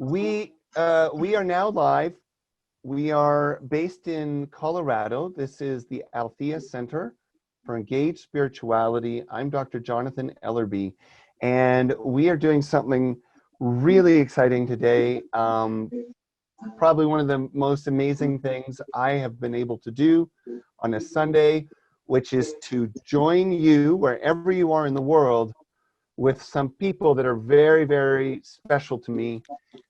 We are now live. We are based in Colorado. This is the Althea Center for Engaged Spirituality. I'm Dr. Jonathan Ellerby, and we are doing something really exciting today. Probably one of the most amazing things I have been able to do on a Sunday, which is to join you wherever you are in the world with some people that are very, very special to me,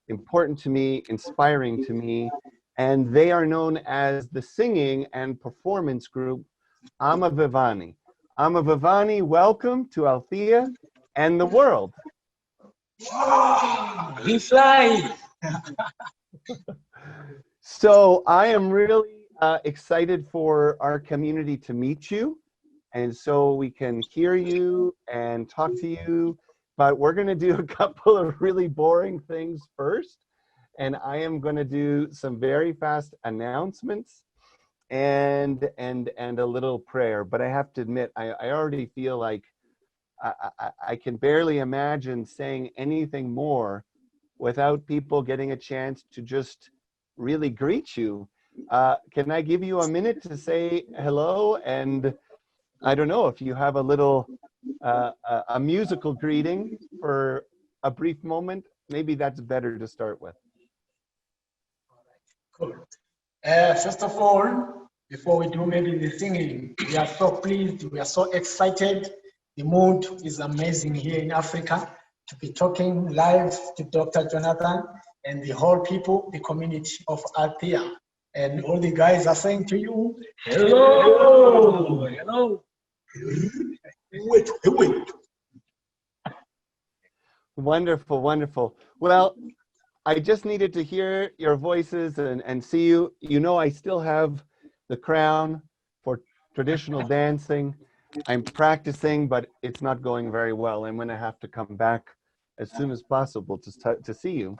important to me, inspiring to me, and they are known as the singing and performance group Amavevane. Amavevane, welcome to Althea and the world. We fly. So I am really excited for our community to meet you, and so we can hear you and talk to you, but we're going to do a couple of really boring things first, and I am going to do some very fast announcements and a little prayer. But I have to admit, I already feel like I can barely imagine saying anything more without people getting a chance to just really greet you. Can I give you a minute to say hello? And I don't know if you have a little, a musical greeting for a brief moment. Maybe that's better to start with. Cool. First of all, before we do maybe the singing, we are so pleased, we are so excited. The mood is amazing here in Africa to be talking live to Dr. Jonathan and the whole people, the community of Althea. And all the guys are saying to you, hello, hello. Wait. Wonderful, wonderful. Well, I just needed to hear your voices and see you. You know, I still have the crown for traditional dancing. I'm practicing, but it's not going very well. I'm going to have to come back as soon as possible to see you.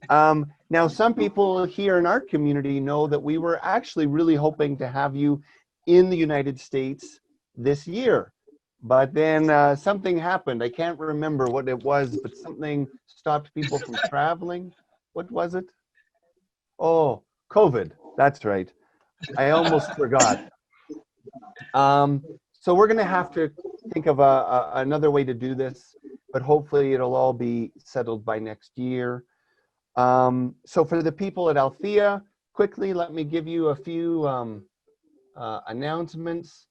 Now, some people here in our community know that we were actually really hoping to have you in the United States this year. But then something happened. I can't remember what it was, but something stopped people from traveling. What was it? Oh, COVID. That's right. I almost forgot. So we're going to have to think of another way to do this, but hopefully it'll all be settled by next year. So for the people at Althea, quickly, let me give you a few announcements.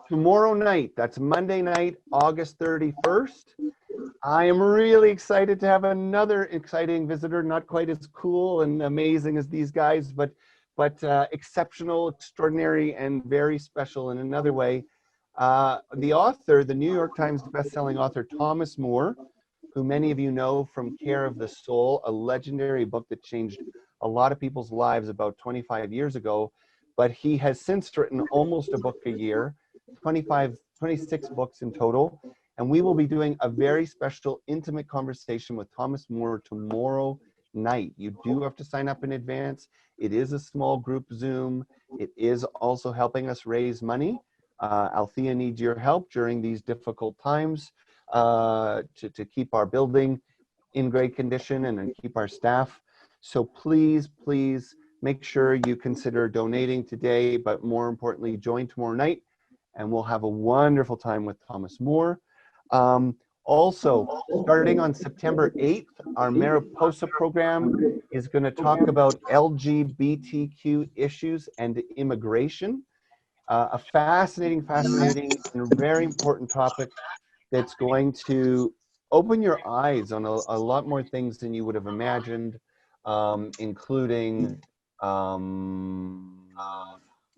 Tomorrow night, that's Monday night, August 31st, I am really excited to have another exciting visitor, not quite as cool and amazing as these guys, but exceptional, extraordinary, and very special in another way. The author, the New York Times bestselling author, Thomas Moore, who many of you know from Care of the Soul, a legendary book that changed a lot of people's lives about 25 years ago. But he has since written almost a book a year, 26 books in total. And we will be doing a very special, intimate conversation with Thomas Moore tomorrow night. You do have to sign up in advance. It is a small group Zoom. It is also helping us raise money. Althea needs your help during these difficult times to keep our building in great condition and keep our staff. So please, please, make sure you consider donating today, but more importantly, join tomorrow night, and we'll have a wonderful time with Thomas Moore. Also, starting on September 8th, our Mariposa program is going to talk about LGBTQ issues and immigration. A fascinating and very important topic that's going to open your eyes on a lot more things than you would have imagined, including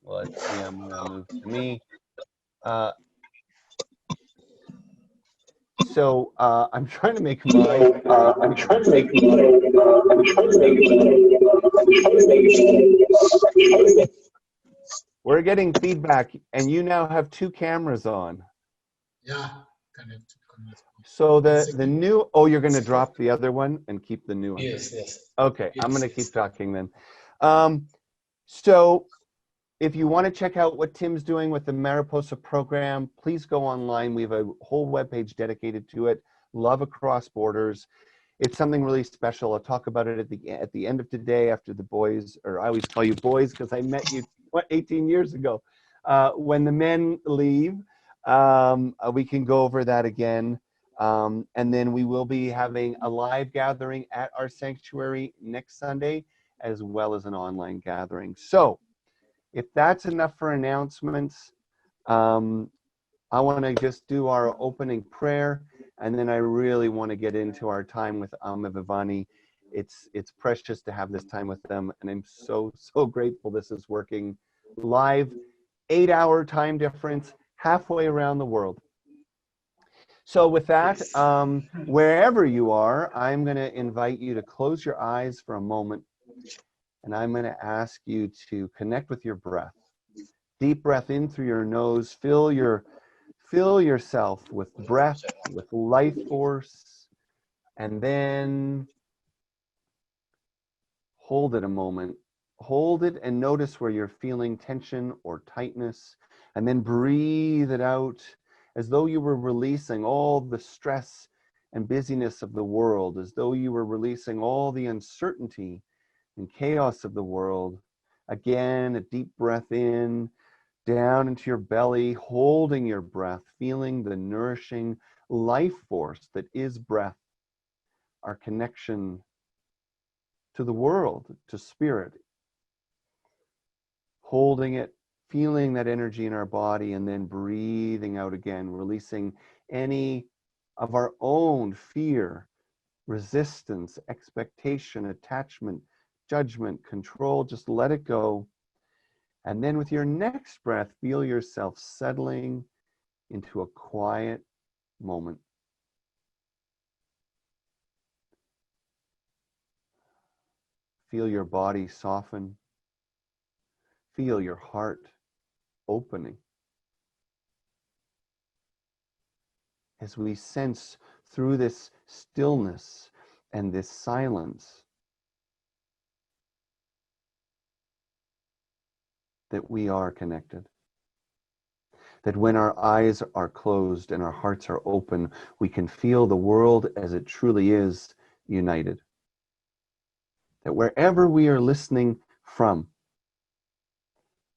let's see, I'm gonna move to me. So I'm trying to make mine. We're getting feedback, and you now have 2 cameras on. Yeah. So the new, oh, you're gonna drop the other one and keep the new one. Yes. Okay, yes, I'm gonna keep talking then. So if you want to check out what Tim's doing with the Mariposa program, please go online. We have a whole webpage dedicated to it. love across borders. It's something really special. I'll talk about it at the end of today after the boys, or I always call you boys because I met you 18 years ago. When the men leave, we can go over that again. And then we will be having a live gathering at our sanctuary next Sunday, as well as an online gathering. So if that's enough for announcements, I want to just do our opening prayer, and then I really want to get into our time with Amavevane. It's precious to have this time with them, and I'm so grateful this is working live, 8-hour time difference, halfway around the world. So with that, wherever you are, I'm going to invite you to close your eyes for a moment, and I'm going to ask you to connect with your breath. Deep breath in through your nose, fill yourself with breath, with life force, and then hold it a moment. Hold it and notice where you're feeling tension or tightness, and then breathe it out as though you were releasing all the stress and busyness of the world, as though you were releasing all the uncertainty and chaos of the world. Again, a deep breath in, down into your belly, holding your breath, feeling the nourishing life force that is breath, our connection to the world, to spirit. Holding it, feeling that energy in our body, and then breathing out again, releasing any of our own fear, resistance, expectation, attachment, judgment, control. Just let it go. And then with your next breath, feel yourself settling into a quiet moment. Feel your body soften. Feel your heart opening. As we sense through this stillness and this silence that we are connected. That when our eyes are closed and our hearts are open, we can feel the world as it truly is, united. That wherever we are listening from,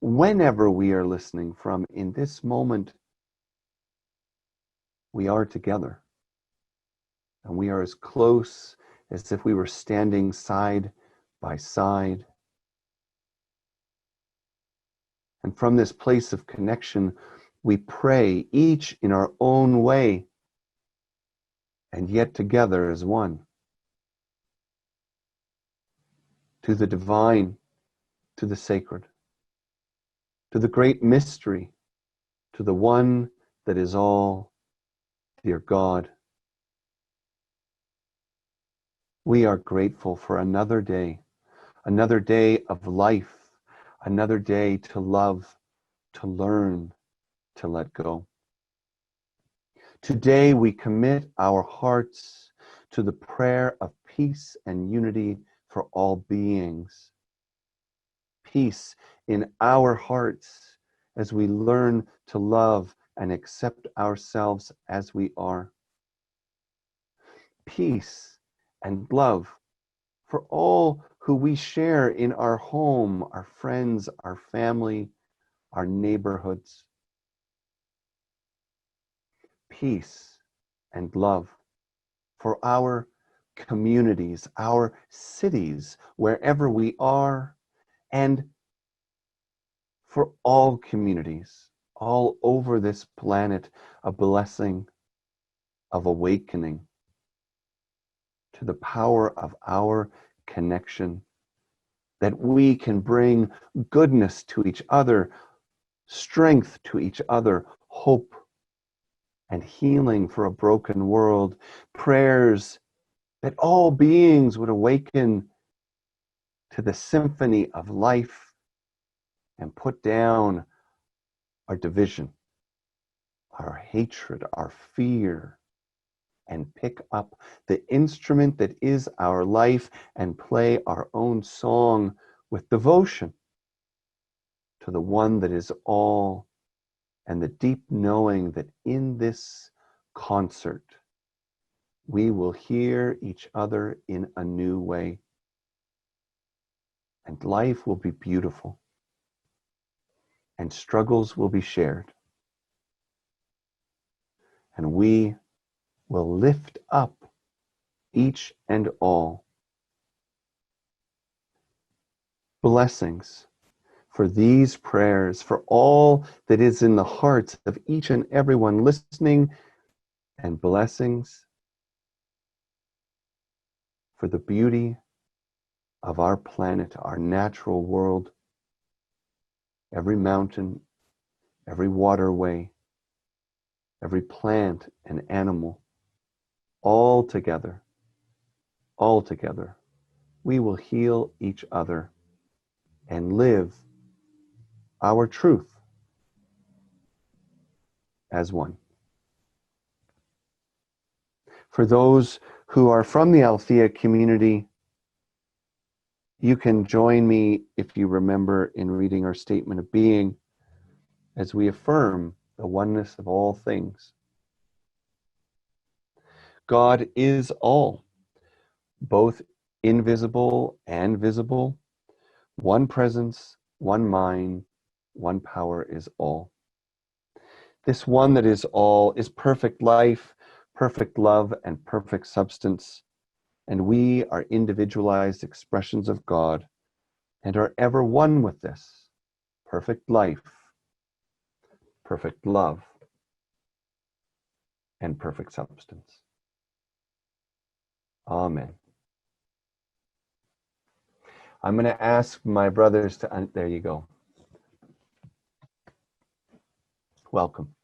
whenever we are listening from, in this moment, we are together. And we are as close as if we were standing side by side. And from this place of connection, we pray, each in our own way, and yet together as one. To the divine, to the sacred, to the great mystery, to the one that is all, dear God. We are grateful for another day of life, another day to love, to learn, to let go. Today we commit our hearts to the prayer of peace and unity for all beings. Peace in our hearts as we learn to love and accept ourselves as we are. Peace and love for all who we share in our home, our friends, our family, our neighborhoods. Peace and love for our communities, our cities, wherever we are, and for all communities all over this planet, a blessing of awakening to the power of our connection, that we can bring goodness to each other, strength to each other, hope and healing for a broken world, prayers that all beings would awaken to the symphony of life and put down our division, our hatred, our fear, and pick up the instrument that is our life and play our own song with devotion to the one that is all, and the deep knowing that in this concert we will hear each other in a new way. And life will be beautiful. And struggles will be shared. And we will lift up each and all. Blessings for these prayers, for all that is in the hearts of each and everyone listening, and blessings for the beauty of our planet, our natural world, every mountain, every waterway, every plant and animal, all together, we will heal each other and live our truth as one. For those who are from the Althea community, you can join me, if you remember, in reading our statement of being as we affirm the oneness of all things. God is all, both invisible and visible, one presence, one mind, one power is all. This one that is all is perfect life, perfect love, and perfect substance, and we are individualized expressions of God and are ever one with this perfect life, perfect love, and perfect substance. Amen. I'm going to ask my brothers to, there you go. Welcome.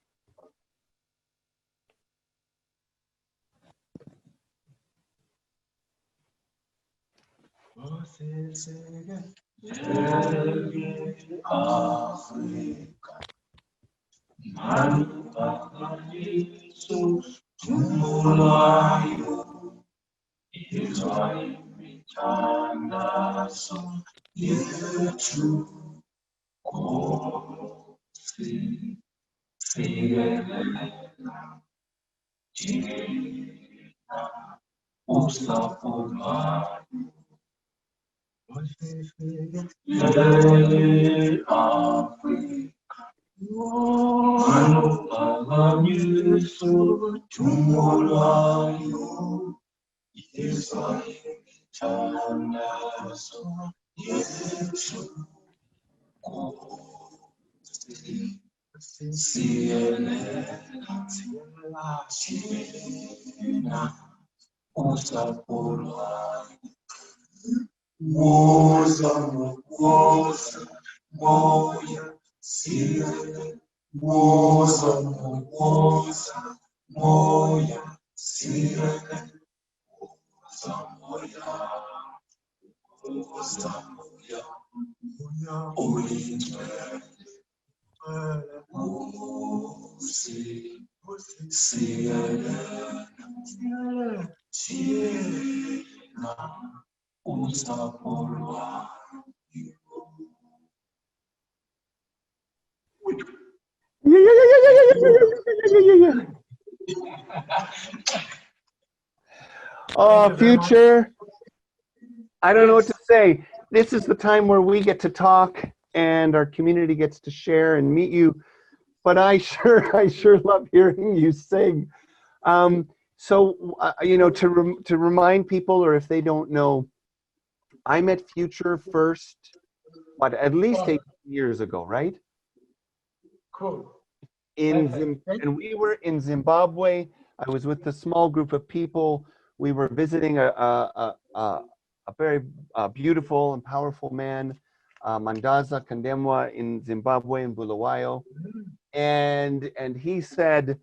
Oh, future. I don't know what to say. This is the time where we get to talk and our community gets to share and meet you. But I sure love hearing you sing. To remind people, or if they don't know, I met Future first, at least 8 years ago, right? Cool. And we were in Zimbabwe. I was with a small group of people. We were visiting a very beautiful and powerful man, Mandaza Kandemwa in Zimbabwe, in Bulawayo. And he said,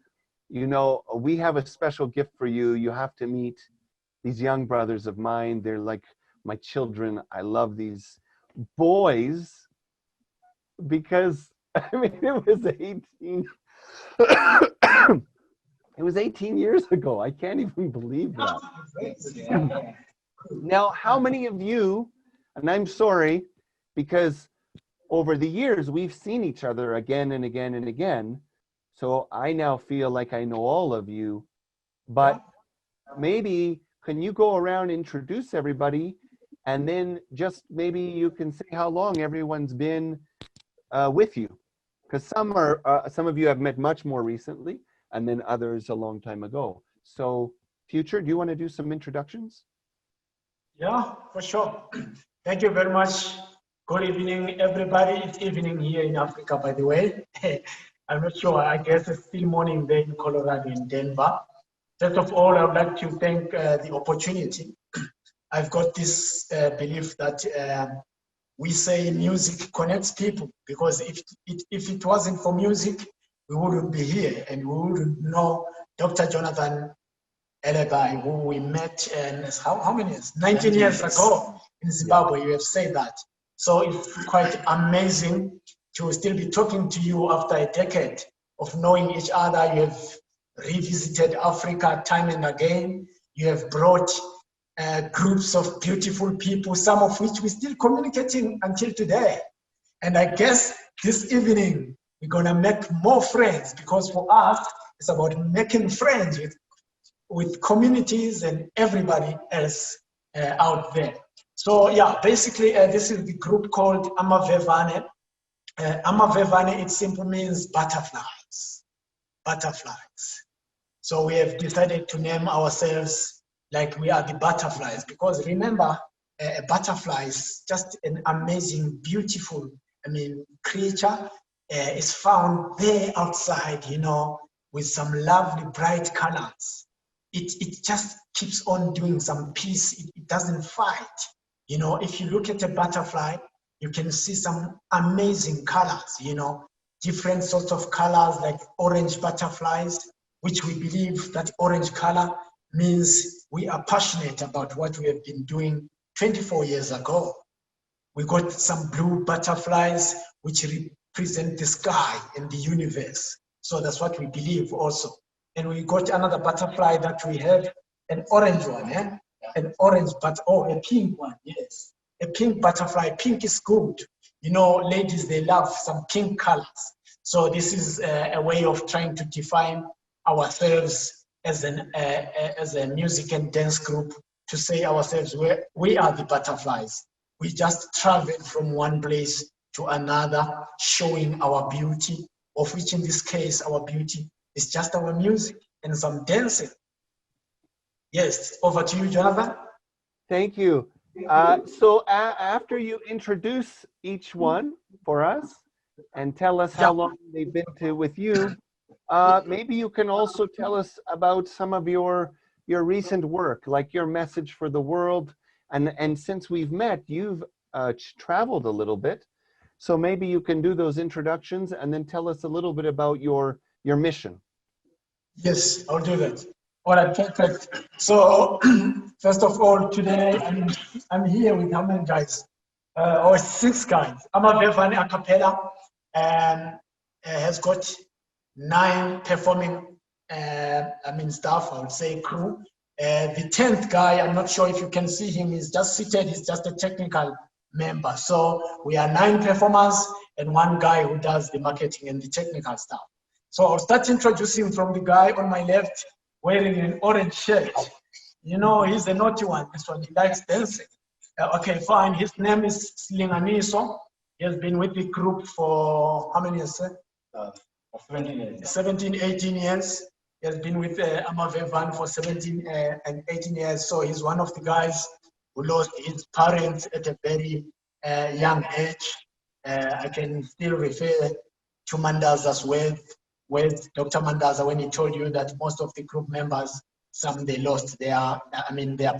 you know, we have a special gift for you. You have to meet these young brothers of mine. They're like my children. I love these boys because, I mean, it was 18. It was 18 years ago. I can't even believe that. Now, how many of you, and I'm sorry, because over the years, we've seen each other again and again and again. So I now feel like I know all of you. But maybe can you go around, introduce everybody, and then just maybe you can say how long everyone's been with you, because some of you have met much more recently, and then others a long time ago. So, Future, do you want to do some introductions? Yeah, for sure. Thank you very much. Good evening, everybody. It's evening here in Africa, by the way. I'm not sure. I guess it's still morning there in Colorado, in Denver. First of all, I would like to thank the opportunity. I've got this belief that we say music connects people, because if it wasn't for music, we wouldn't be here and we wouldn't know Dr. Jonathan Ellerby, who we met how many years? 19 years ago in Zimbabwe. You have said that. So it's quite amazing to still be talking to you after a decade of knowing each other. You have revisited Africa time and again. You have brought groups of beautiful people, some of which we're still communicating until today. And I guess this evening, we're gonna make more friends, because for us, it's about making friends with communities and everybody else out there. So yeah, basically this is the group called Amavevane. Amavevane, it simply means butterflies, butterflies. So we have decided to name ourselves like we are the butterflies, because remember, a butterfly is just an amazing, beautiful, creature. It's found there outside, you know, with some lovely bright colors. It just keeps on doing some peace. It doesn't fight. You know, if you look at a butterfly, you can see some amazing colors, you know, different sorts of colors, like orange butterflies, which we believe that orange color means we are passionate about what we have been doing 24 years ago. We got some blue butterflies, which represent the sky and the universe. So that's what we believe also. And we got another butterfly that we have, an orange one, an orange, a pink one, yes. A pink butterfly. Pink is good. You know, ladies, they love some pink colors. So this is a way of trying to define ourselves as a music and dance group, to say ourselves, we are the butterflies. We just travel from one place to another, showing our beauty, of which in this case, our beauty is just our music and some dancing. Yes, over to you, Jonathan. Thank you. So after you introduce each one for us and tell us how long they've been with you, maybe you can also tell us about some of your recent work, like your message for the world. And since we've met, you've traveled a little bit. So maybe you can do those introductions and then tell us a little bit about your mission. Yes, I'll do that. All right, perfect. So first of all, today I'm here with how many guys? Or 6 guys. Amavevane a Capella has got 9 performing staff, I would say crew. The 10th guy, I'm not sure if you can see him, he's just seated, he's just a technical member. So we are 9 performers and 1 guy who does the marketing and the technical stuff. So I'll start introducing from the guy on my left wearing an orange shirt. You know, he's a naughty one, this one, he likes dancing. Okay, fine, his name is Slinganiso. He has been with the group for how many years, sir? 17 years. 17, 18 years. He has been with Amavevane for 17 and 18 years. So he's one of the guys who lost his parents at a very young age. I can still refer to Mandaza's with Dr. Mandaza when he told you that most of the group members, some they lost their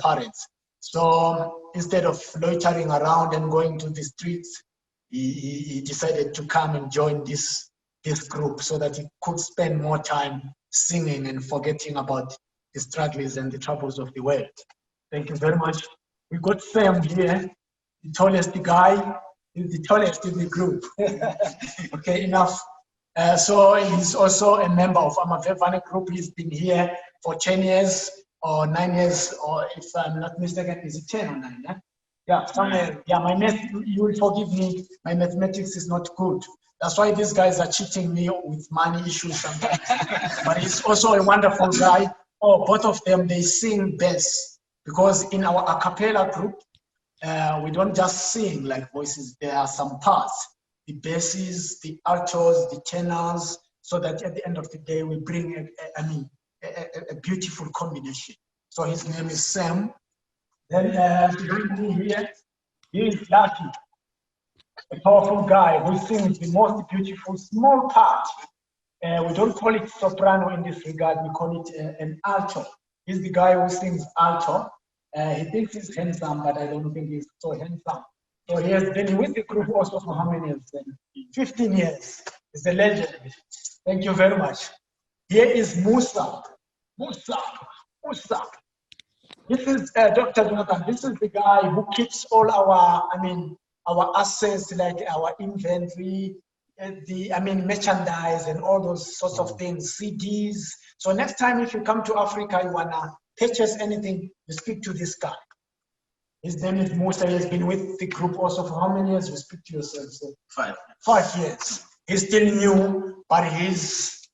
parents. So instead of loitering around and going to the streets, he decided to come and join this group so that he could spend more time singing and forgetting about the struggles and the troubles of the world. Thank you very much. We got Sam here, the tallest guy, he's the tallest in the group. Okay, enough. So he's also a member of Amavevane group. He's been here for 10 years or 9 years, or if I'm not mistaken, is it 10 or 9? Yeah, yeah, somewhere. Yeah, my math, you will forgive me, my mathematics is not good. That's why these guys are cheating me with money issues sometimes. But he's also a wonderful guy, Oh, both of them, they sing bass. Because in our a cappella group, we don't just sing like voices. There are some parts, the basses, the altos, the tenors, so that at the end of the day, we bring, a beautiful combination. So his name is Sam. Then behind me here, he is Lucky, a powerful guy who sings the most beautiful small part. We don't call it soprano in this regard, we call it an alto. He's the guy who sings alto. He thinks he's handsome, but I don't think he's so handsome. So he has been with the group also for how many years then? 15 years. He's a legend. Thank you very much. Here is Musa. Musa. Musa. This is Dr. Jonathan. This is the guy who keeps all our, our assets, like our inventory, merchandise and all those sorts of things, CDs. So next time if you come to Africa, you wanna purchase anything, you speak to this guy. His name is Musa. He has been with the group also for how many years? You speak to yourself. So 5. 5 years. He's still new, but he's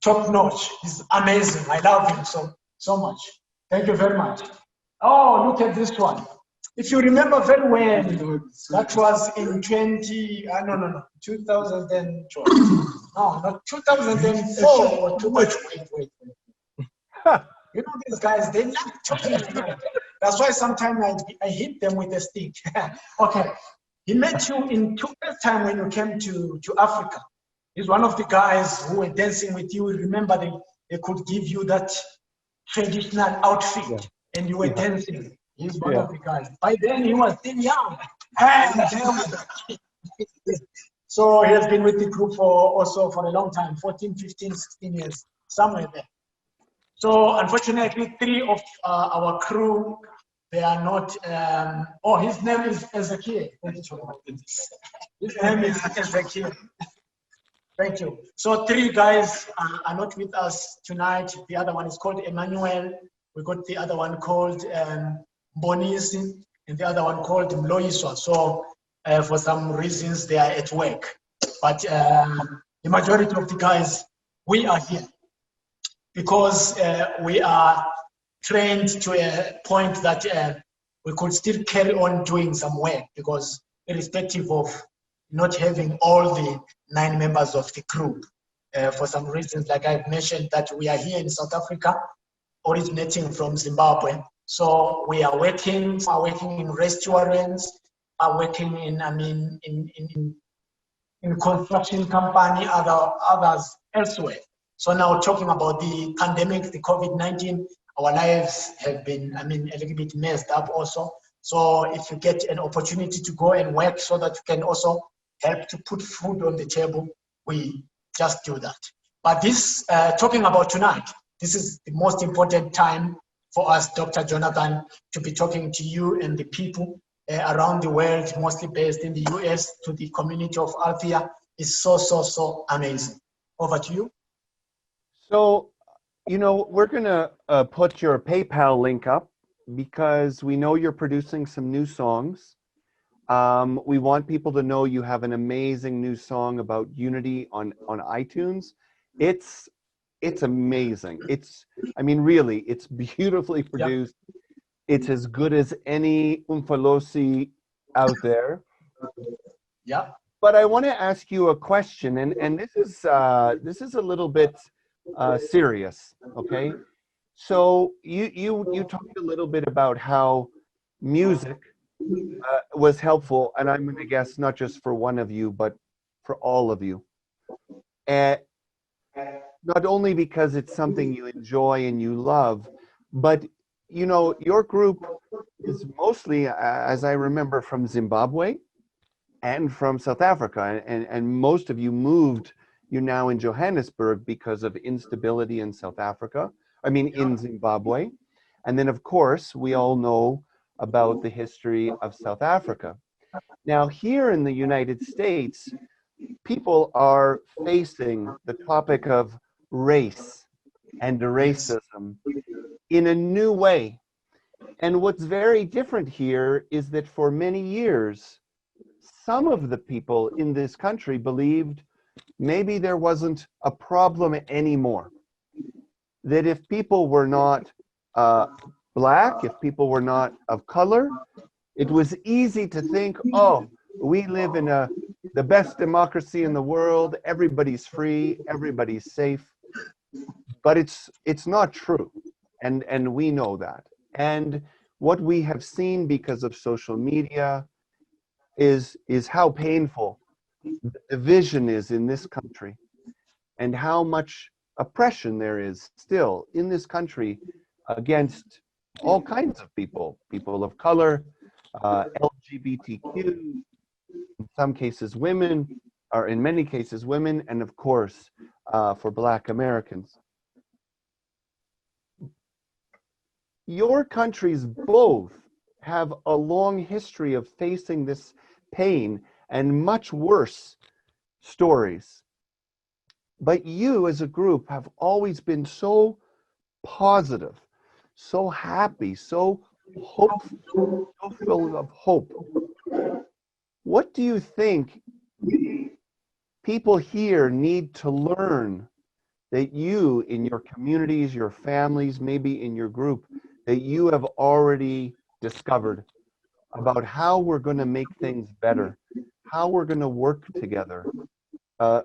top notch. He's amazing. I love him so much. Thank you very much. Oh, look at this one. If you remember very well, that was in 2012. No, not 2004 or too much. Wait. You know these guys, they like talking. That's why sometimes I hit them with a stick. Okay. He met you in first time when you came to Africa. He's one of the guys who were dancing with you. Remember, they could give you that traditional outfit and you were dancing. He's one of the guys. By then, he was still young. So he has been with the group for a long time, 14, 15, 16 years, somewhere there. So unfortunately, 3 of our crew, they are not, his name is Ezekiel. His name is Ezekiel. Thank you. So 3 guys are not with us tonight. The other one is called Emmanuel. We got the other one called Bonisi, and the other one called Mloiswa. So for some reasons, they are at work. But the majority of the guys, we are here because we are trained to a point that we could still carry on doing some work, because irrespective of not having all the 9 members of the group, for some reasons, like I've mentioned, that we are here in South Africa, originating from Zimbabwe. So we are working in restaurants, are working in construction company, others elsewhere. So now talking about the pandemic, the COVID-19, our lives have been, a little bit messed up also. So if you get an opportunity to go and work so that you can also help to put food on the table, we just do that. But this, talking about tonight, this is the most important time for us, Dr. Jonathan, to be talking to you and the people around the world, mostly based in the US, to the community of Althea. Is so amazing. Over to you. So, we're going to put your PayPal link up because we know you're producing some new songs. We want people to know you have an amazing new song about unity on iTunes. It's amazing. Really, it's beautifully produced. Yeah. It's as good as any Umfalosi out there. Yeah. But I want to ask you a question, and this is a little bit serious, okay? So you talked a little bit about how music was helpful, and I'm going to guess not just for one of you, but for all of you. Not only because it's something you enjoy and you love, but your group is mostly, as I remember, from Zimbabwe and from South Africa, and most of you moved. You're now in Johannesburg because of instability in South Africa. In Zimbabwe. And then, of course, we all know about the history of South Africa. Now, here in the United States, people are facing the topic of race and racism in a new way. And what's very different here is that for many years, some of the people in this country believed maybe there wasn't a problem anymore. that if people were not black, if people were not of color, it was easy to think, oh, we live in the best democracy in the world, everybody's free, everybody's safe. But it's not true, and we know that. And what we have seen because of social media is how painful the division is in this country, and how much oppression there is still in this country against all kinds of people, people of color, LGBTQ, in some cases women, or in many cases women, and of course for Black Americans. Your countries both have a long history of facing this pain and much worse stories. But you as a group have always been so positive, so happy, so hopeful, so full of hope. What do you think people here need to learn that you, in your communities, your families, maybe in your group, that you have already discovered about how we're going to make things better, how we're going to work together? Do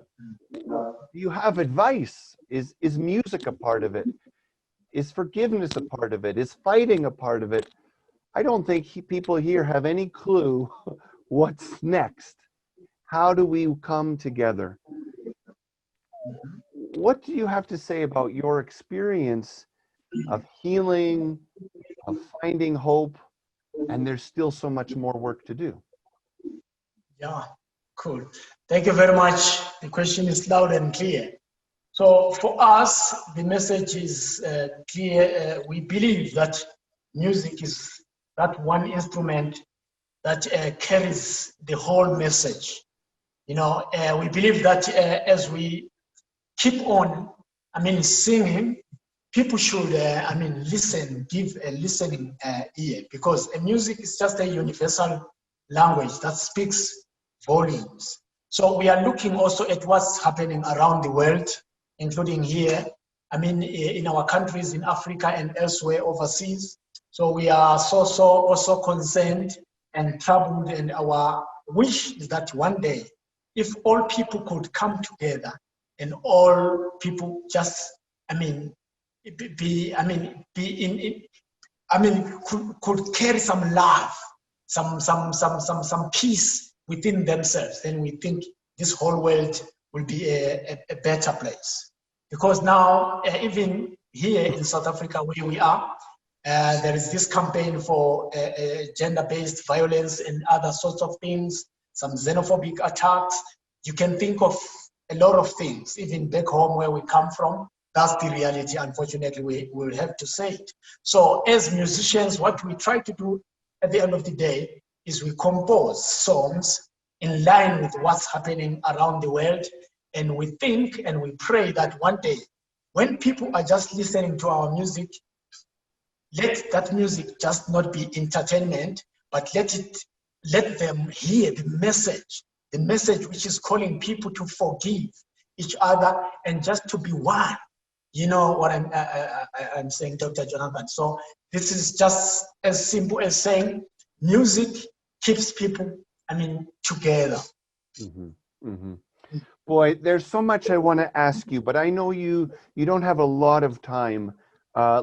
you have advice? Is music a part of it? Is forgiveness a part of it? Is fighting a part of it? I don't think people here have any clue what's next. How do we come together? What do you have to say about your experience of healing, of finding hope, and there's still so much more work to do? Yeah, cool. Thank you very much. The question is loud and clear. So for us, the message is clear. We believe that music is that one instrument that carries the whole message. You know, we believe that as we keep on, singing, people should, listen, give a listening ear, because music is just a universal language that speaks volumes. So we are looking also at what's happening around the world, including here, in our countries in Africa and elsewhere overseas. So we are so also concerned and troubled, and our wish is that one day, if all people could come together and all people just, could carry some love, some peace within themselves, then we think this whole world will be a better place. Because now, even here in South Africa, where we are, there is this campaign for gender-based violence and other sorts of things, some xenophobic attacks. You can think of a lot of things, even back home where we come from. That's the reality, unfortunately, we will have to say it. So as musicians, what we try to do at the end of the day is we compose songs in line with what's happening around the world. And we think and we pray that one day, when people are just listening to our music, let that music just not be entertainment, but let them hear the message which is calling people to forgive each other and just to be one. You know what I'm saying, Dr. Jonathan? So this is just as simple as saying music keeps people, together. Mm-hmm. Mm-hmm. Boy, there's so much I want to ask you, but I know you don't have a lot of time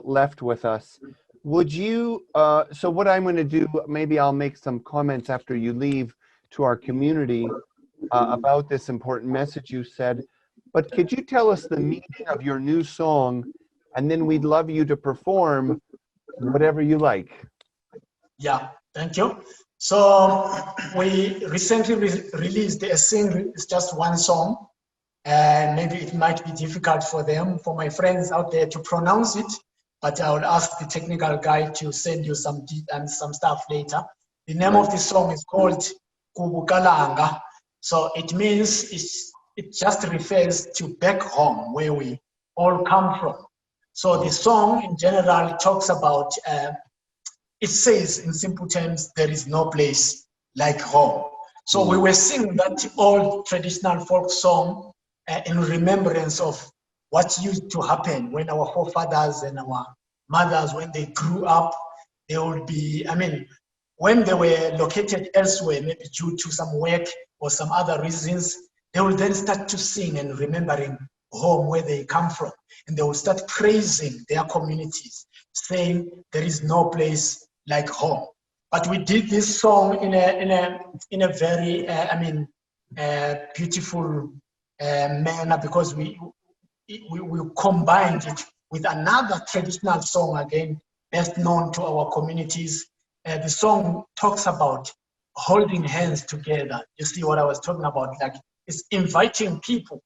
left with us. Would you, so what I'm going to do, maybe I'll make some comments after you leave to our community about this important message you said, but could you tell us the meaning of your new song, and then we'd love you to perform whatever you like. Yeah, thank you. So we recently released a single. It's just one song, and maybe it might be difficult for my friends out there to pronounce it, but I will ask the technical guy to send you some stuff later. The name of the song is called Kubukalanga. So it means it just refers to back home, where we all come from. So the song in general talks about, it says in simple terms, there is no place like home. So we were singing that old traditional folk song in remembrance of what used to happen when our forefathers and our mothers, when they grew up, they would be, I mean, when they were located elsewhere, maybe due to some work or some other reasons, they will then start to sing and remembering home where they come from. And they will start praising their communities, saying there is no place like home. But we did this song in a very, beautiful manner, because we combined it with another traditional song, again, best known to our communities. The song talks about holding hands together. You see what I was talking about? Like, it's inviting people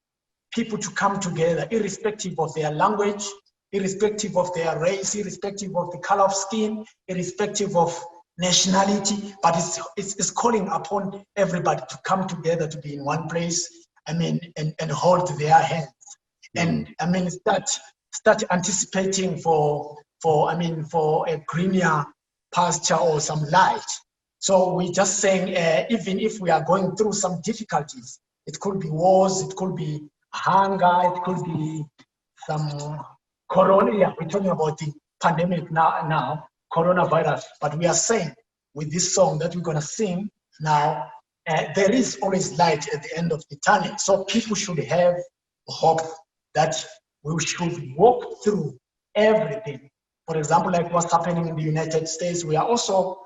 to come together, irrespective of their language, irrespective of their race, irrespective of the color of skin, irrespective of nationality, but it's calling upon everybody to come together, to be in one place, and hold their hands. And start anticipating for a greener pasture or some light. So we just saying, even if we are going through some difficulties, it could be wars, it could be hunger, it could be some corona. Yeah, we're talking about the pandemic now, coronavirus. But we are saying with this song that we're gonna sing now, there is always light at the end of the tunnel. So people should have hope that we should walk through everything. For example, like what's happening in the United States, we are also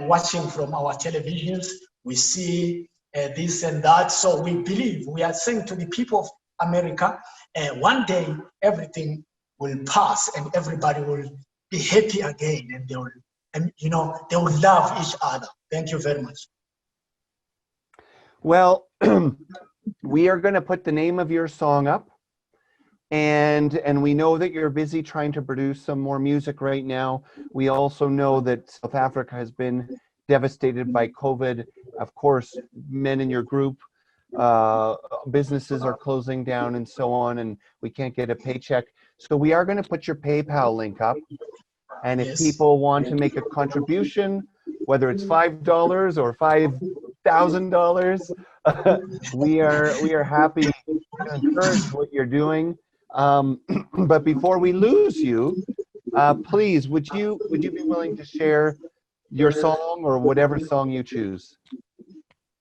watching from our televisions. We see this and that. So we believe, we are saying to the people of America, one day everything will pass and everybody will be happy again, and they will love each other. Thank you very much. Well, we are going to put the name of your song up, and we know that you're busy trying to produce some more music right now. We also know that South Africa has been devastated by COVID. Of course, men in your group, businesses are closing down and so on, and we can't get a paycheck. So we are going to put your PayPal link up, and if people want to make a contribution, whether it's $5 or $5,000, we are happy to encourage what you're doing. But before we lose you, please, would you be willing to share your song or whatever song you choose?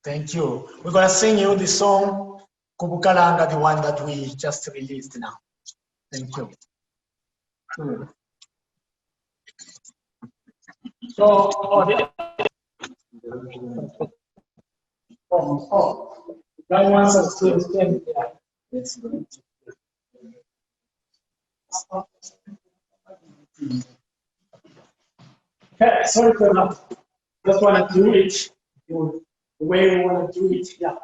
Thank you. We're gonna sing you the song Kubukalanga, the one that we just released now. Thank you. So, that one's a still thing. Yes. Okay, sorry for that. Just want to do it the way we want to do it. Yeah.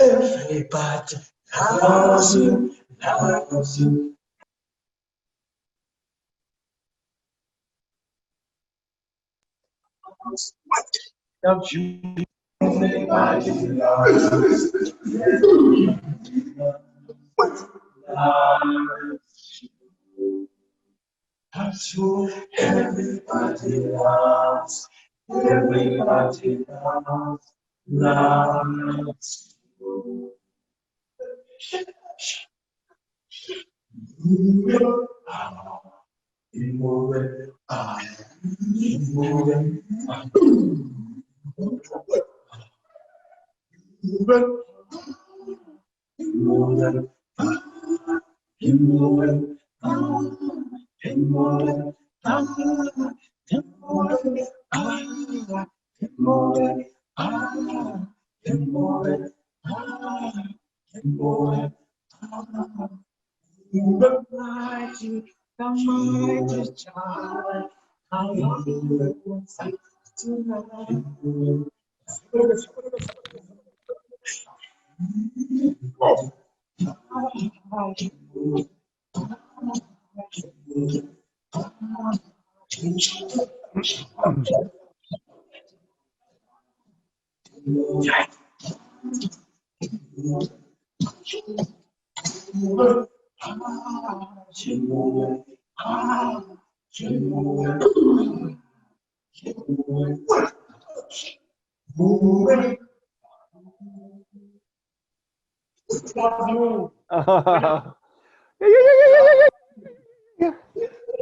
Everybody loves you, loves you. Love you. Everybody loves you. Everybody loves, everybody loves you.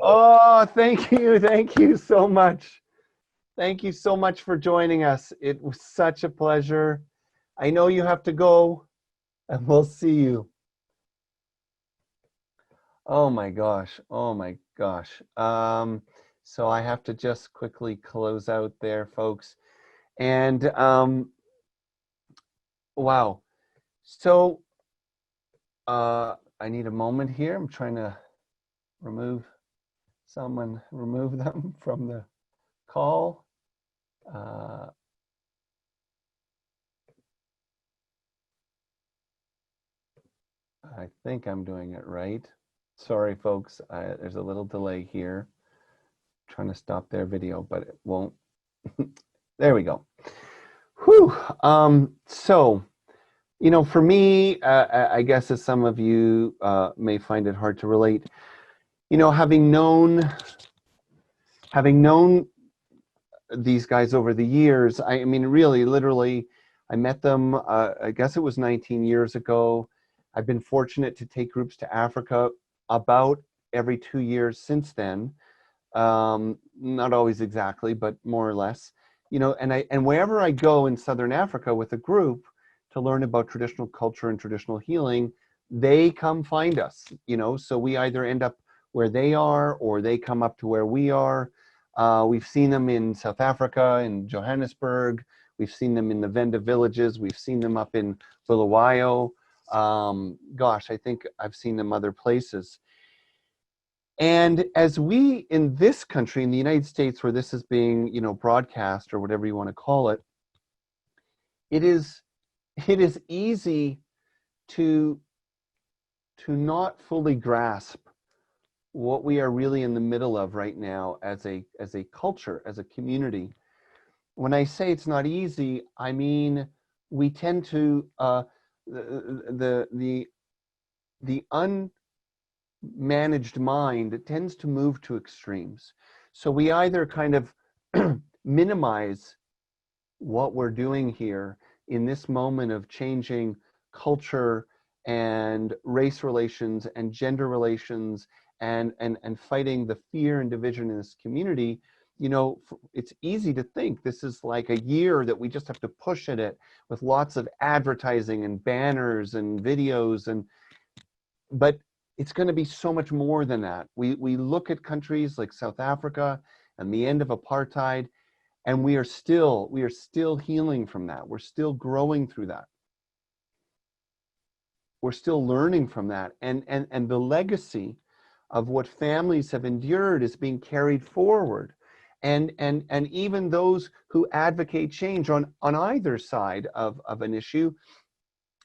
Oh, thank you so much. Thank you so much for joining us. It was such a pleasure. I know you have to go, and we'll see you. Oh my gosh, oh my gosh. So I have to just quickly close out there, folks. And wow. So I need a moment here. I'm trying to remove them from the call. I think I'm doing it right. Sorry, folks. There's a little delay here. I'm trying to stop their video, but it won't. There we go. Whew. So, you know, for me, I guess as some of you may find it hard to relate, you know, having known these guys over the years, I mean, really, literally, I met them, I guess it was 19 years ago. I've been fortunate to take groups to Africa about every 2 years since then. Not always exactly, but more or less. You know, and wherever I go in Southern Africa with a group to learn about traditional culture and traditional healing, they come find us, you know, so we either end up where they are or they come up to where we are. We've seen them in South Africa, in Johannesburg. We've seen them in the Venda villages. We've seen them up in Bulawayo. Gosh, I think I've seen them other places. And as we in this country, in the United States, where this is being, you know, broadcast or whatever you want to call it, it is easy to not fully grasp what we are really in the middle of right now as a culture, as a community. When I say it's not easy, I mean we tend to the unmanaged mind tends to move to extremes. So we either kind of minimize what we're doing here in this moment of changing culture and race relations and gender relations and fighting the fear and division in this community. You know, it's easy to think this is like a year that we just have to push at it with lots of advertising and banners and videos, but it's going to be so much more than that. We look at countries like South Africa and the end of apartheid, and we are still healing from that. We're still growing through that. We're still learning from that. And the legacy of what families have endured is being carried forward. And even those who advocate change on either side of an issue,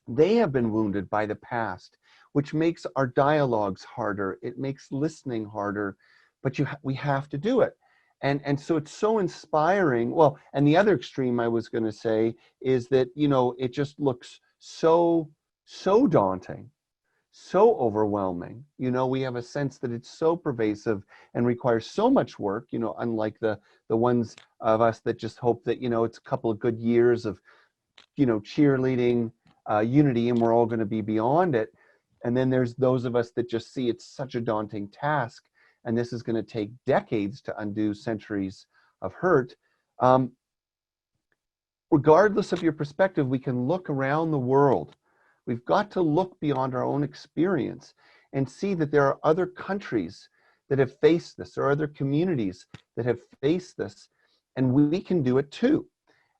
they have been wounded by the past, which makes our dialogues harder. It makes listening harder, but we have to do it. And so it's so inspiring. Well, and the other extreme I was going to say is that, you know, it just looks so daunting so overwhelming. You know, we have a sense that it's so pervasive and requires so much work, you know, unlike the ones of us that just hope that, you know, it's a couple of good years of, you know, cheerleading unity and we're all going to be beyond it. And then there's those of us that just see it's such a daunting task and this is going to take decades to undo centuries of hurt. Regardless of your perspective, we can look around the world. We've got to look beyond our own experience and see that there are other countries that have faced this, or other communities that have faced this, and we can do it too.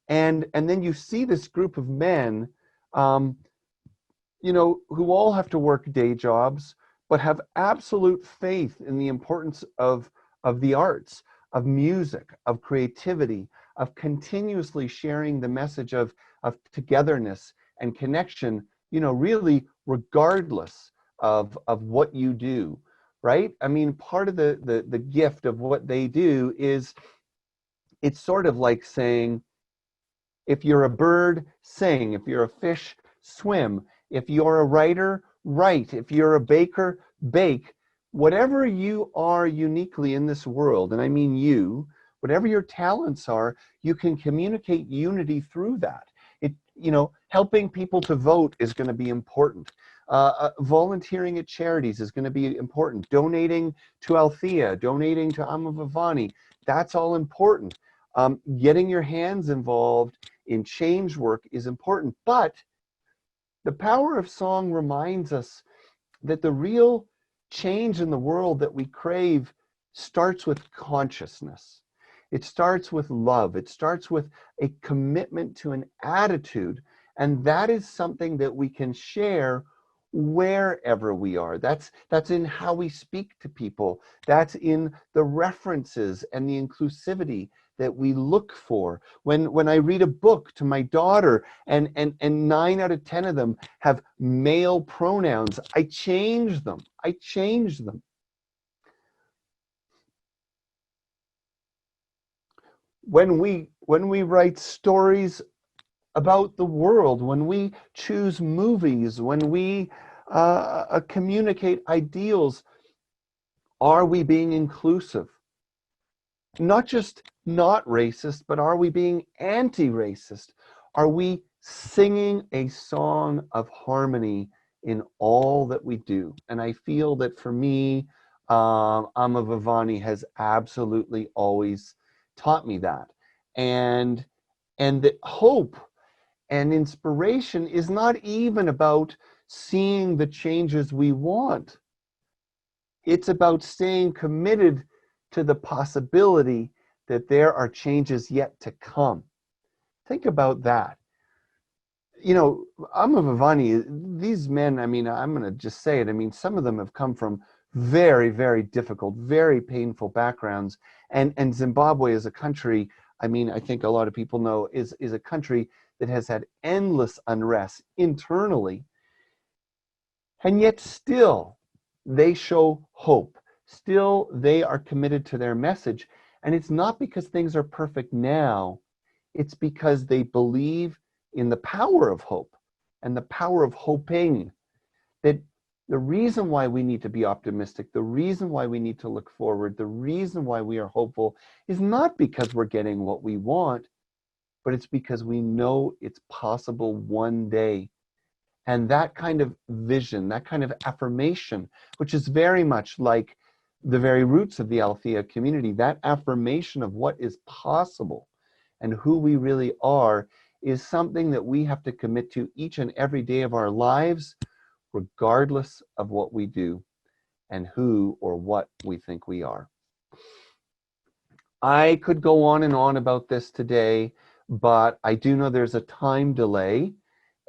And then you see this group of men, you know, who all have to work day jobs, but have absolute faith in the importance of the arts, of music, of creativity, of continuously sharing the message of togetherness and connection, you know, really regardless of what you do, right? I mean, part of the gift of what they do is it's sort of like saying, if you're a bird, sing. If you're a fish, swim. If you're a writer, write. If you're a baker, bake. Whatever you are uniquely in this world, and I mean you, whatever your talents are, you can communicate unity through that. It, you know, helping people to vote is going to be important. Volunteering at charities is going to be important. Donating to Althea, donating to Amavevane, that's all important. Getting your hands involved in change work is important, but the power of song reminds us that the real change in the world that we crave starts with consciousness. It starts with love. It starts with a commitment to an attitude, and that is something that we can share wherever we are. That's in how we speak to people. That's in the references and the inclusivity that we look for. When I read a book to my daughter and 9 out of 10 of them have male pronouns, I change them. I change them. When we write stories about the world, when we choose movies, when we communicate ideals, are we being inclusive? Not just not racist, but are we being anti-racist? Are we singing a song of harmony in all that we do? And I feel that for me, Amavevane has absolutely always taught me that. And that hope and inspiration is not even about seeing the changes we want. It's about staying committed to the possibility that there are changes yet to come. Think about that. You know, Amavevane, these men, I mean, I'm going to just say it. I mean, some of them have come from very, very difficult, very painful backgrounds. And Zimbabwe as a country, I mean, I think a lot of people know, is a country that has had endless unrest internally. And yet still, they show hope. Still, they are committed to their message. And it's not because things are perfect now. It's because they believe in the power of hope and the power of hoping. That the reason why we need to be optimistic, the reason why we need to look forward, the reason why we are hopeful is not because we're getting what we want, but it's because we know it's possible one day. And that kind of vision, that kind of affirmation, which is very much like the very roots of the Althea community, that affirmation of what is possible and who we really are is something that we have to commit to each and every day of our lives, regardless of what we do and who or what we think we are. I could go on and on about this today, but I do know there's a time delay.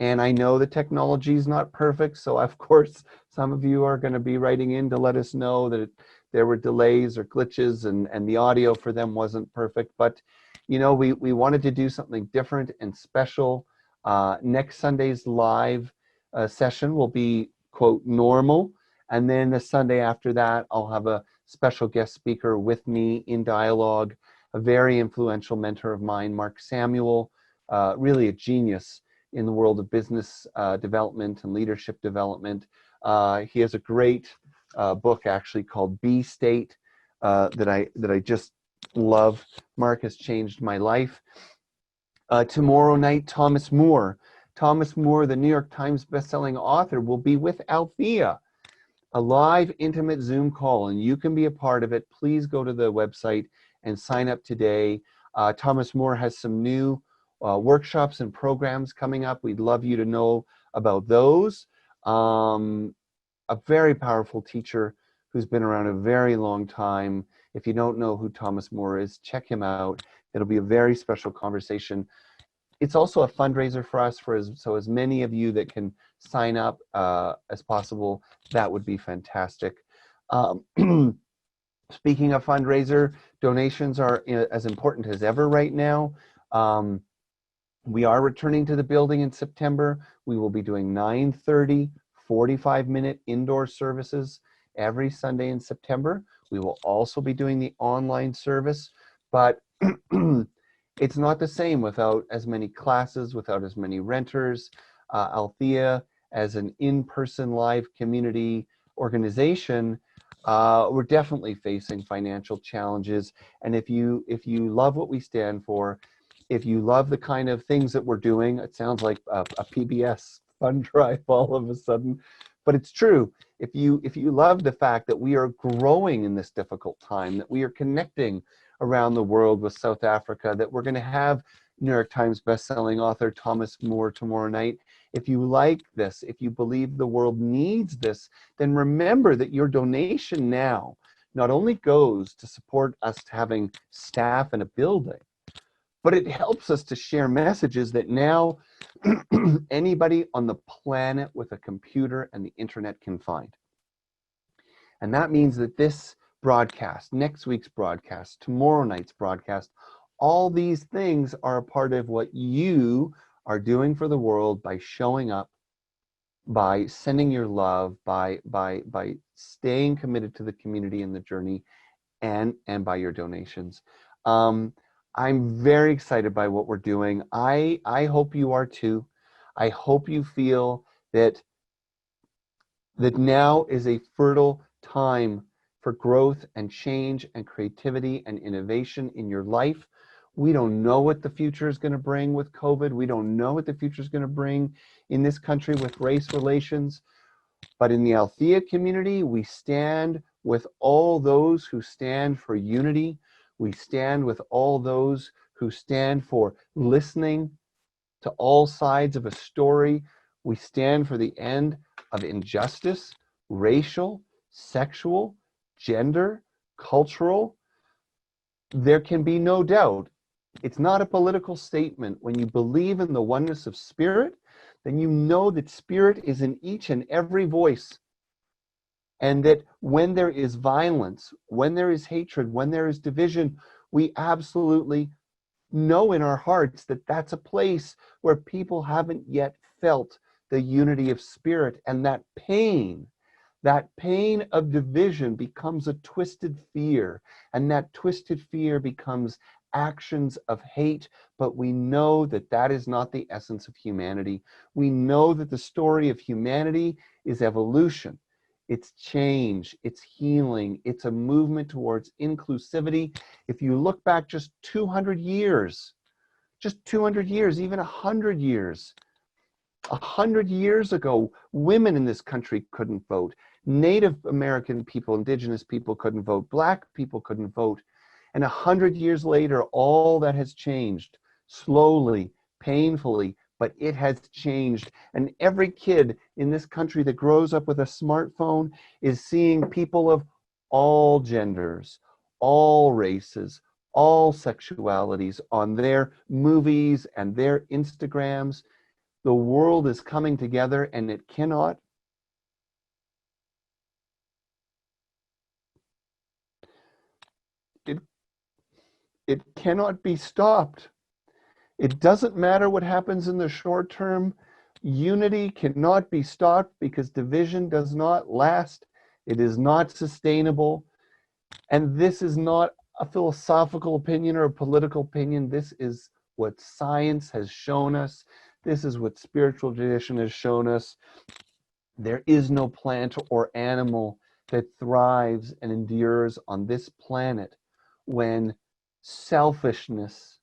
And I know the technology is not perfect, so of course, some of you are going to be writing in to let us know that there were delays or glitches and the audio for them wasn't perfect. But, you know, we wanted to do something different and special. Next Sunday's live session will be, quote, normal. And then the Sunday after that, I'll have a special guest speaker with me in dialogue, a very influential mentor of mine, Mark Samuel, really a genius in the world of business development and leadership development, He has a great book actually called Be State that I just love. Mark has changed my life. Tomorrow night, Thomas Moore. Thomas Moore, the New York Times bestselling author, will be with Althea, a live, intimate Zoom call, and you can be a part of it. Please go to the website and sign up today. Thomas Moore has some new workshops and programs coming up. We'd love you to know about those. A very powerful teacher who's been around a very long time. If you don't know who Thomas Moore is, check him out. It'll be a very special conversation. It's also a fundraiser for us, so as many of you that can sign up as possible, that would be fantastic. Speaking of fundraiser, donations are as important as ever right now. We are returning to the building in September. We will be doing 9:30, 45-minute indoor services every Sunday in September. We will also be doing the online service, but it's not the same without as many classes, without as many renters. Althea, as an in-person live community organization, we're definitely facing financial challenges. And if you love what we stand for, if you love the kind of things that we're doing, it sounds like a PBS fund drive all of a sudden, but it's true. If you love the fact that we are growing in this difficult time, that we are connecting around the world with South Africa, that we're going to have New York Times bestselling author Thomas Moore tomorrow night. If you like this, if you believe the world needs this, then remember that your donation now not only goes to support us having staff in a building, but it helps us to share messages that now anybody on the planet with a computer and the internet can find. And that means that this broadcast, next week's broadcast, tomorrow night's broadcast, all these things are a part of what you are doing for the world by showing up, by sending your love, by staying committed to the community and the journey, and by your donations. I'm very excited by what we're doing. I hope you are too. I hope you feel that now is a fertile time for growth and change and creativity and innovation in your life. We don't know what the future is going to bring with COVID. We don't know what the future is going to bring in this country with race relations. But in the Althea community, we stand with all those who stand for unity. We stand with all those who stand for listening to all sides of a story. We stand for the end of injustice, racial, sexual, gender, cultural. There can be no doubt. It's not a political statement. When you believe in the oneness of spirit, then you know that spirit is in each and every voice. And that when there is violence, when there is hatred, when there is division, we absolutely know in our hearts that that's a place where people haven't yet felt the unity of spirit. And that pain of division becomes a twisted fear. And that twisted fear becomes actions of hate. But we know that that is not the essence of humanity. We know that the story of humanity is evolution. It's change, it's healing, it's a movement towards inclusivity. If you look back just 200 years, even 100 years, 100 years ago, women in this country couldn't vote. Native American people, indigenous people couldn't vote. Black people couldn't vote. And 100 years later, all that has changed, slowly, painfully, but it has changed. And every kid in this country that grows up with a smartphone is seeing people of all genders, all races, all sexualities on their movies and their Instagrams. The world is coming together, and it cannot be stopped. It doesn't matter what happens in the short term. Unity cannot be stopped because division does not last. It is not sustainable. And this is not a philosophical opinion or a political opinion. This is what science has shown us. This is what spiritual tradition has shown us. There is no plant or animal that thrives and endures on this planet when selfishness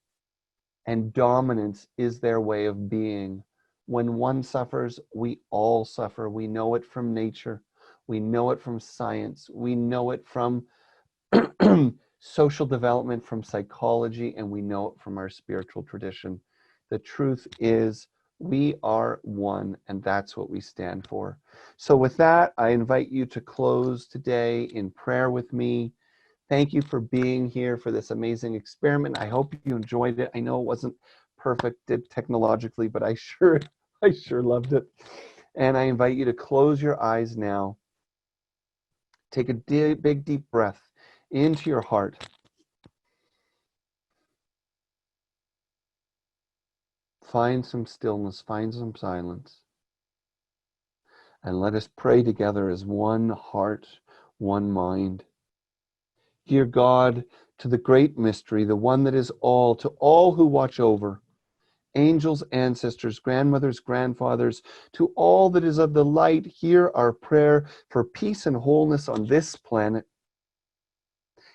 and dominance is their way of being. When one suffers, we all suffer. We know it from nature. We know it from science. We know it from social development, from psychology, and we know it from our spiritual tradition. The truth is, we are one, and that's what we stand for. So with that, I invite you to close today in prayer with me. Thank you for being here for this amazing experiment. I hope you enjoyed it. I know it wasn't perfect technologically, but I sure loved it. And I invite you to close your eyes now. Take a big, deep breath into your heart. Find some stillness, find some silence. And let us pray together as one heart, one mind. Dear God, to the great mystery, the one that is all, to all who watch over, angels, ancestors, grandmothers, grandfathers, to all that is of the light, hear our prayer for peace and wholeness on this planet.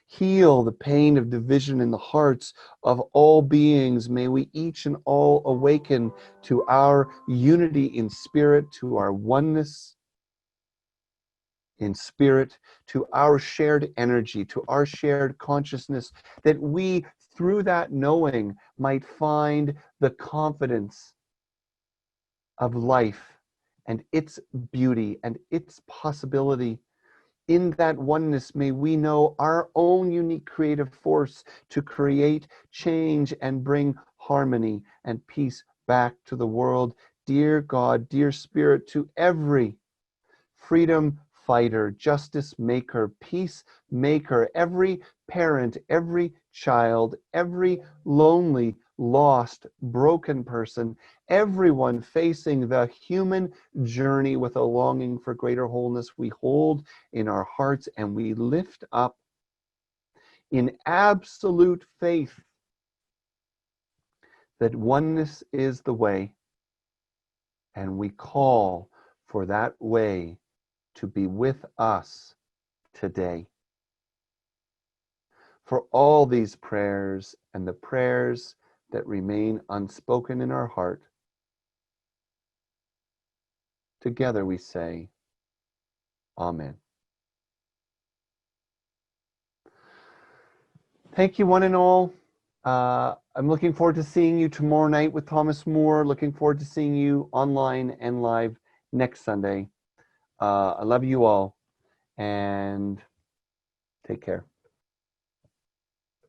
Heal the pain of division in the hearts of all beings. May we each and all awaken to our unity in spirit, to our oneness in spirit, to our shared energy, to our shared consciousness, that we, through that knowing, might find the confidence of life and its beauty and its possibility. In that oneness, may we know our own unique creative force to create change and bring harmony and peace back to the world. Dear God, dear Spirit, to every freedom fighter, justice maker, peace maker, every parent, every child, every lonely, lost, broken person, everyone facing the human journey with a longing for greater wholeness, we hold in our hearts and we lift up in absolute faith that oneness is the way, and we call for that way to be with us today. For all these prayers and the prayers that remain unspoken in our heart, together we say, Amen. Thank you, one and all. I'm looking forward to seeing you tomorrow night with Thomas Moore. Looking forward to seeing you online and live next Sunday. I love you all, and take care.